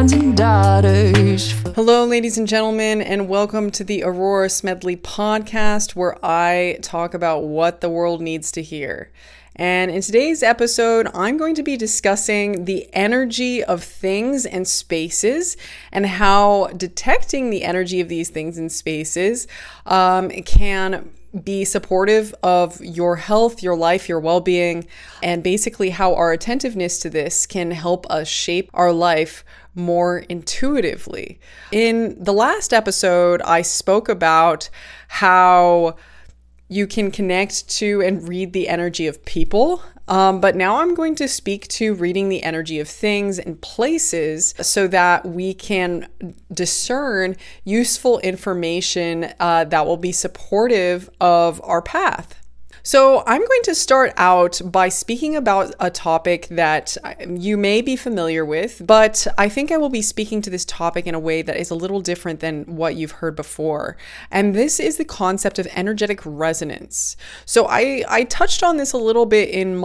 sons and daughters. Hello, ladies and gentlemen, and welcome to the Aurora Smedley podcast, where I talk about what the world needs to hear. And in today's episode, I'm going to be discussing the energy of things and spaces and how detecting the energy of these things and spaces can be supportive of your health, your life, your well-being, and basically how our attentiveness to this can help us shape our life more intuitively. In the last episode, I spoke about how you can connect to and read the energy of people. But now I'm going to speak to reading the energy of things and places so that we can discern useful information that will be supportive of our path. So I'm going to start out by speaking about a topic that you may be familiar with, but I think I will be speaking to this topic in a way that is a little different than what you've heard before. And this is the concept of energetic resonance. So I touched on this a little bit in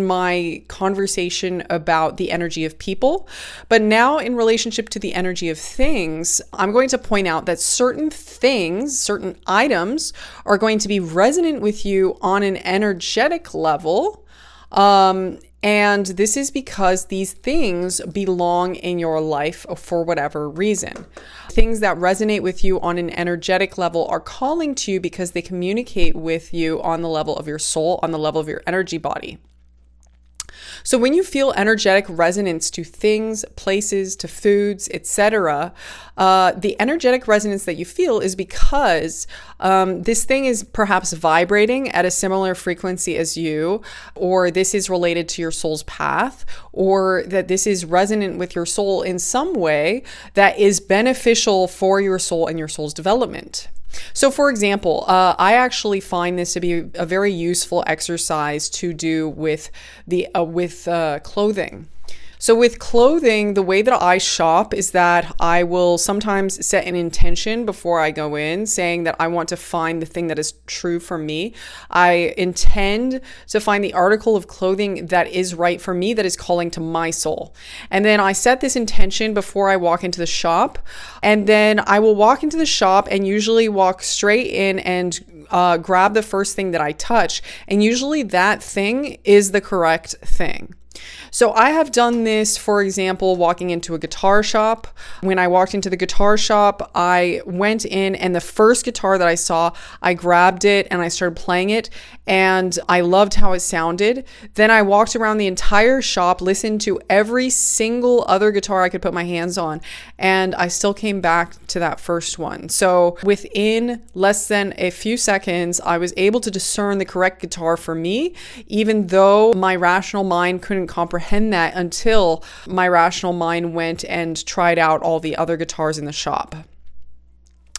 my conversation about the energy of people. But now in relationship to the energy of things, I'm going to point out that certain things, certain items are going to be resonant with you on an energetic level. And this is because these things belong in your life for whatever reason. Things that resonate with you on an energetic level are calling to you because they communicate with you on the level of your soul, on the level of your energy body. So when you feel energetic resonance to things, places, to foods, etc., the energetic resonance that you feel is because this thing is perhaps vibrating at a similar frequency as you, or this is related to your soul's path, or that this is resonant with your soul in some way that is beneficial for your soul and your soul's development. So for example, I actually find this to be a very useful exercise to do with clothing. So with clothing, the way that I shop is that I will sometimes set an intention before I go in, saying that I want to find the thing that is true for me. I intend to find the article of clothing that is right for me, that is calling to my soul. And then I set this intention before I walk into the shop. And then I will walk into the shop and usually walk straight in and grab the first thing that I touch. And usually that thing is the correct thing. So I have done this, for example, walking into a guitar shop. When I walked into the guitar shop, I went in and the first guitar that I saw, I grabbed it and I started playing it and I loved how it sounded. Then I walked around the entire shop, listened to every single other guitar I could put my hands on, and I still came back to that first one. So within less than a few seconds, I was able to discern the correct guitar for me, even though my rational mind couldn't comprehend that until my rational mind went and tried out all the other guitars in the shop.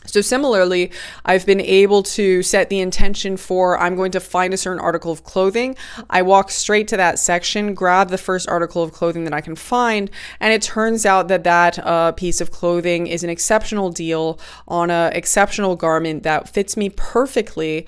So similarly, I've been able to set the intention for I'm going to find a certain article of clothing. I walk straight to that section, grab the first article of clothing that I can find, and it turns out that that piece of clothing is an exceptional deal on an exceptional garment that fits me perfectly,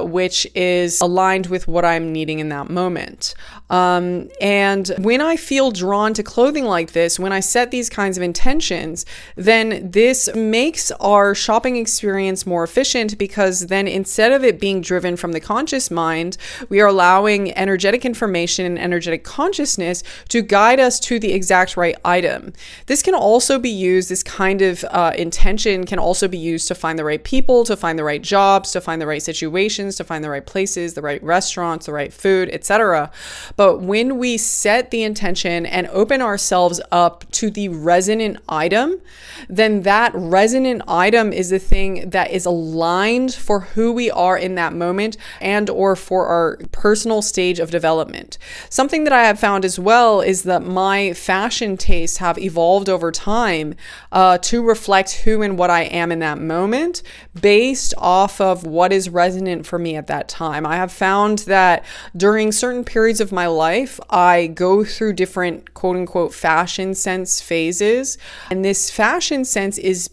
which is aligned with what I'm needing in that moment. And when I feel drawn to clothing like this, when I set these kinds of intentions, then this makes our shopping experience more efficient, because then instead of it being driven from the conscious mind, we are allowing energetic information and energetic consciousness to guide us to the exact right item. This can also be used, this kind of intention can also be used to find the right people, to find the right jobs, to find the right situations, to find the right places, the right restaurants, the right food, etc. But when we set the intention and open ourselves up to the resonant item, then that resonant item is the thing that is aligned for who we are in that moment and or for our personal stage of development. Something that I have found as well is that my fashion tastes have evolved over time to reflect who and what I am in that moment based off of what is resonant for me at that time. I have found that during certain periods of my life, I go through different quote unquote fashion sense phases. And this fashion sense is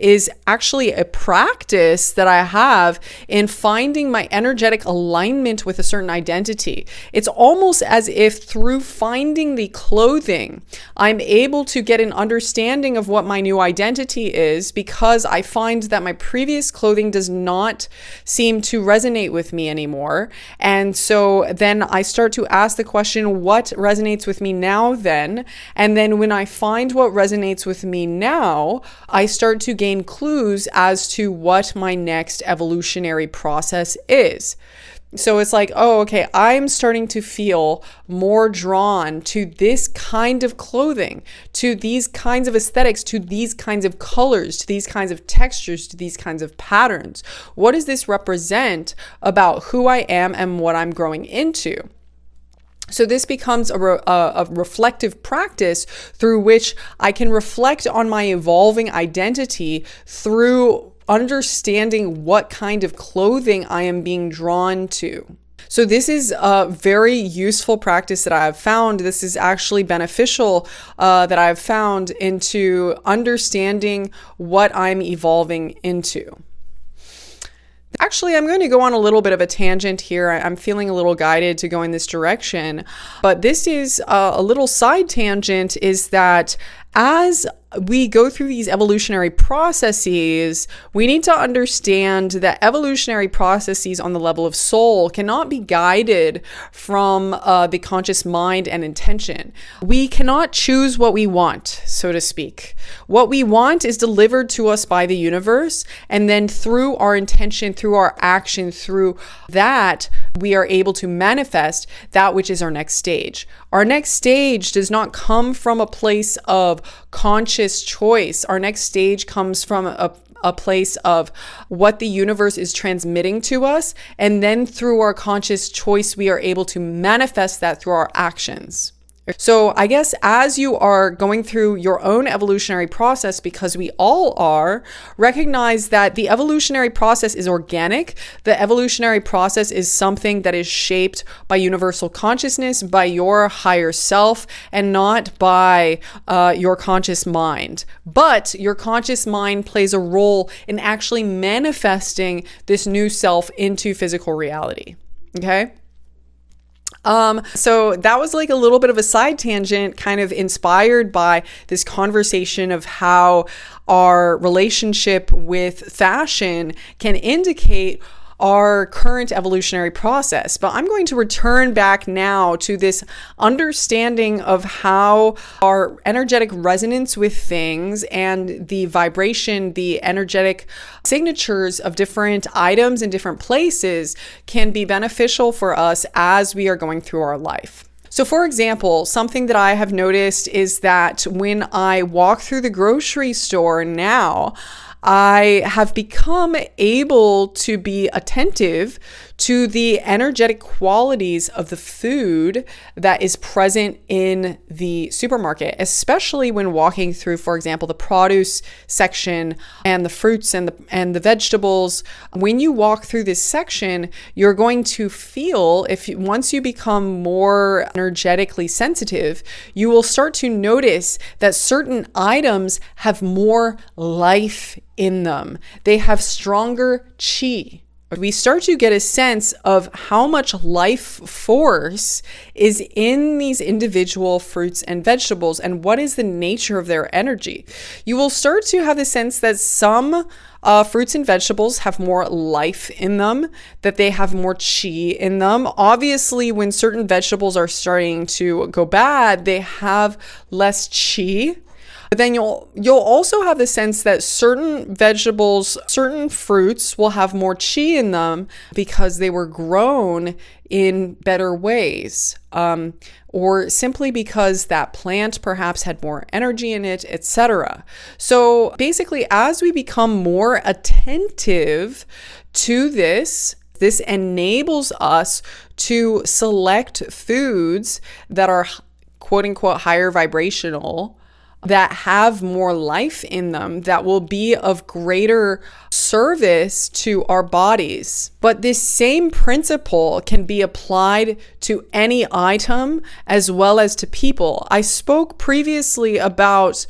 is actually a practice that I have in finding my energetic alignment with a certain identity. It's almost as if through finding the clothing, I'm able to get an understanding of what my new identity is, because I find that my previous clothing does not seem to resonate with me anymore. And so then I start to ask the question, what resonates with me now then? And then when I find what resonates with me now, I start to gain clues as to what my next evolutionary process is. So it's like, oh, okay, I'm starting to feel more drawn to this kind of clothing, to these kinds of aesthetics, to these kinds of colors, to these kinds of textures, to these kinds of patterns. What does this represent about who I am and what I'm growing into? So this becomes a reflective practice through which I can reflect on my evolving identity through understanding what kind of clothing I am being drawn to. So this is a very useful practice that I have found. This is actually beneficial that I've found into understanding what I'm evolving into. Actually, I'm going to go on a little bit of a tangent here. I'm feeling a little guided to go in this direction, but this is a little side tangent, is that as we go through these evolutionary processes, we need to understand that evolutionary processes on the level of soul cannot be guided from the conscious mind and intention. We cannot choose what we want, so to speak. What we want is delivered to us by the universe, and then through our intention, through our action, through that, we are able to manifest that which is our next stage. Our next stage does not come from a place of conscious choice. Our next stage comes from a place of what the universe is transmitting to us. And then through our conscious choice, we are able to manifest that through our actions. So I guess as you are going through your own evolutionary process, because we all are, recognize that the evolutionary process is organic. The evolutionary process is something that is shaped by universal consciousness, by your higher self, and not by your conscious mind. But your conscious mind plays a role in actually manifesting this new self into physical reality. Okay? So that was like a little bit of a side tangent, kind of inspired by this conversation of how our relationship with fashion can indicate our current evolutionary process. But I'm going to return back now to this understanding of how our energetic resonance with things and the vibration, the energetic signatures of different items in different places can be beneficial for us as we are going through our life. So for example, something that I have noticed is that when I walk through the grocery store now, I have become able to be attentive to the energetic qualities of the food that is present in the supermarket, especially when walking through, for example, the produce section and the fruits and the vegetables. When you walk through this section, you're going to feel, once you become more energetically sensitive, you will start to notice that certain items have more life in them. They have stronger chi. We start to get a sense of how much life force is in these individual fruits and vegetables and what is the nature of their energy. You will start to have the sense that some fruits and vegetables have more life in them, that they have more chi in them. Obviously, when certain vegetables are starting to go bad, they have less chi. But then you'll also have the sense that certain vegetables, certain fruits will have more chi in them because they were grown in better ways, or simply because that plant perhaps had more energy in it, etc. So basically, as we become more attentive to this enables us to select foods that are quote unquote higher vibrational, that have more life in them, that will be of greater service to our bodies. But this same principle can be applied to any item as well as to people. I spoke previously about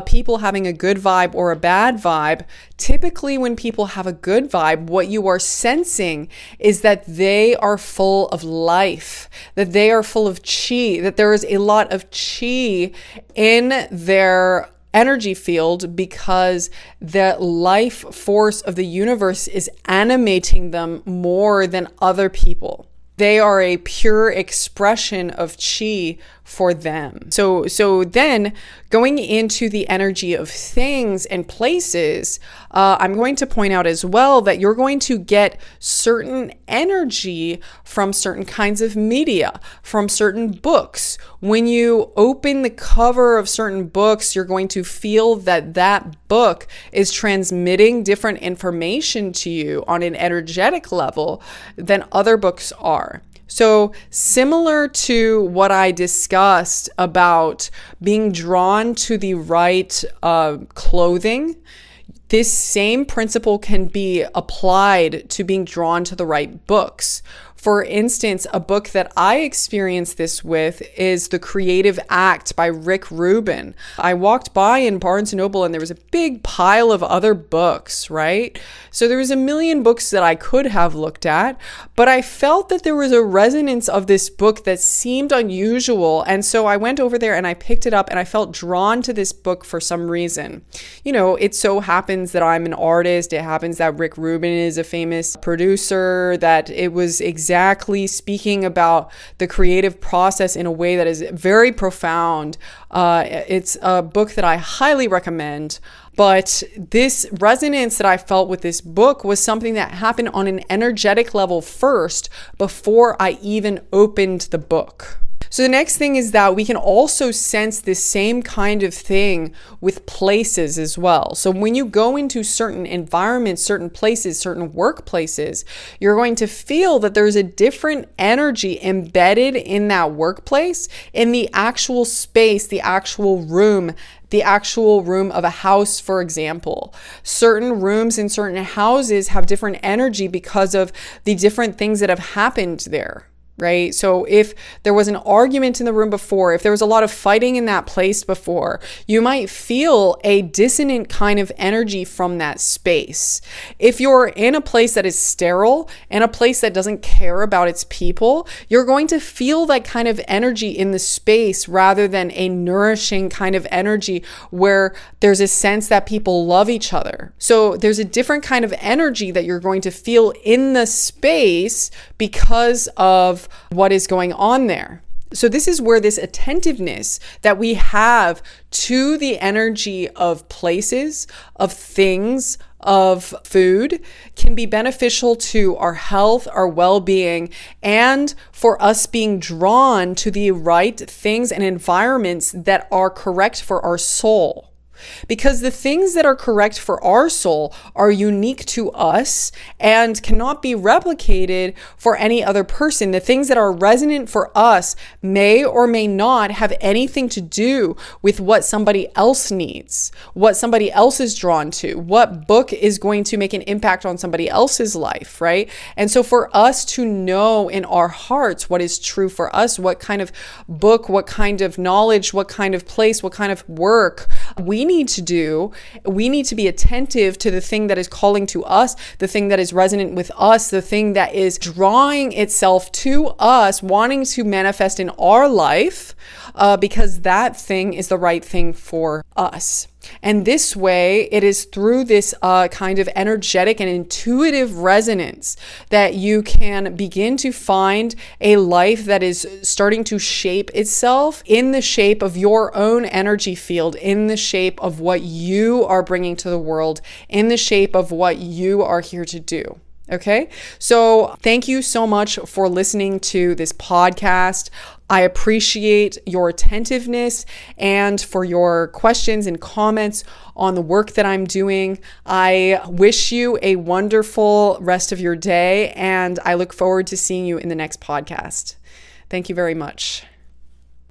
people having a good vibe or a bad vibe. Typically, when people have a good vibe, what you are sensing is that they are full of life, that they are full of chi, that there is a lot of chi in their energy field because the life force of the universe is animating them more than other people. They are a pure expression of chi for them. So then going into the energy of things and places, I'm going to point out as well that you're going to get certain energy from certain kinds of media, from certain books. When you open the cover of certain books, you're going to feel that that book is transmitting different information to you on an energetic level than other books are. So similar to what I discussed about being drawn to the right clothing, this same principle can be applied to being drawn to the right books. For instance, a book that I experienced this with is The Creative Act by Rick Rubin. I walked by in Barnes & Noble and there was a big pile of other books, right? So there was a million books that I could have looked at, but I felt that there was a resonance of this book that seemed unusual. And so I went over there and I picked it up and I felt drawn to this book for some reason. You know, it so happens that I'm an artist. It happens that Rick Rubin is a famous producer, that it was exactly speaking about the creative process in a way that is very profound. It's a book that I highly recommend. But this resonance that I felt with this book was something that happened on an energetic level first before I even opened the book. So the next thing is that we can also sense this same kind of thing with places as well. So when you go into certain environments, certain places, certain workplaces, you're going to feel that there's a different energy embedded in that workplace, in the actual space, the actual room of a house, for example. Certain rooms in certain houses have different energy because of the different things that have happened there. Right? So if there was an argument in the room before, if there was a lot of fighting in that place before, you might feel a dissonant kind of energy from that space. If you're in a place that is sterile and a place that doesn't care about its people, you're going to feel that kind of energy in the space rather than a nourishing kind of energy where there's a sense that people love each other. So there's a different kind of energy that you're going to feel in the space because of what is going on there. So this is where this attentiveness that we have to the energy of places, of things, of food can be beneficial to our health, our well-being, and for us being drawn to the right things and environments that are correct for our soul. Because the things that are correct for our soul are unique to us and cannot be replicated for any other person. The things that are resonant for us may or may not have anything to do with what somebody else needs, what somebody else is drawn to, what book is going to make an impact on somebody else's life, right? And so for us to know in our hearts what is true for us, what kind of book, what kind of knowledge, what kind of place, what kind of work we need to do, we need to be attentive to the thing that is calling to us, the thing that is resonant with us, the thing that is drawing itself to us, wanting to manifest in our life, because that thing is the right thing for us. And this way, it is through this kind of energetic and intuitive resonance that you can begin to find a life that is starting to shape itself in the shape of your own energy field, in the shape of what you are bringing to the world, in the shape of what you are here to do. Okay, so thank you so much for listening to this podcast. I appreciate your attentiveness and for your questions and comments on the work that I'm doing. I wish you a wonderful rest of your day, and I look forward to seeing you in the next podcast. Thank you very much.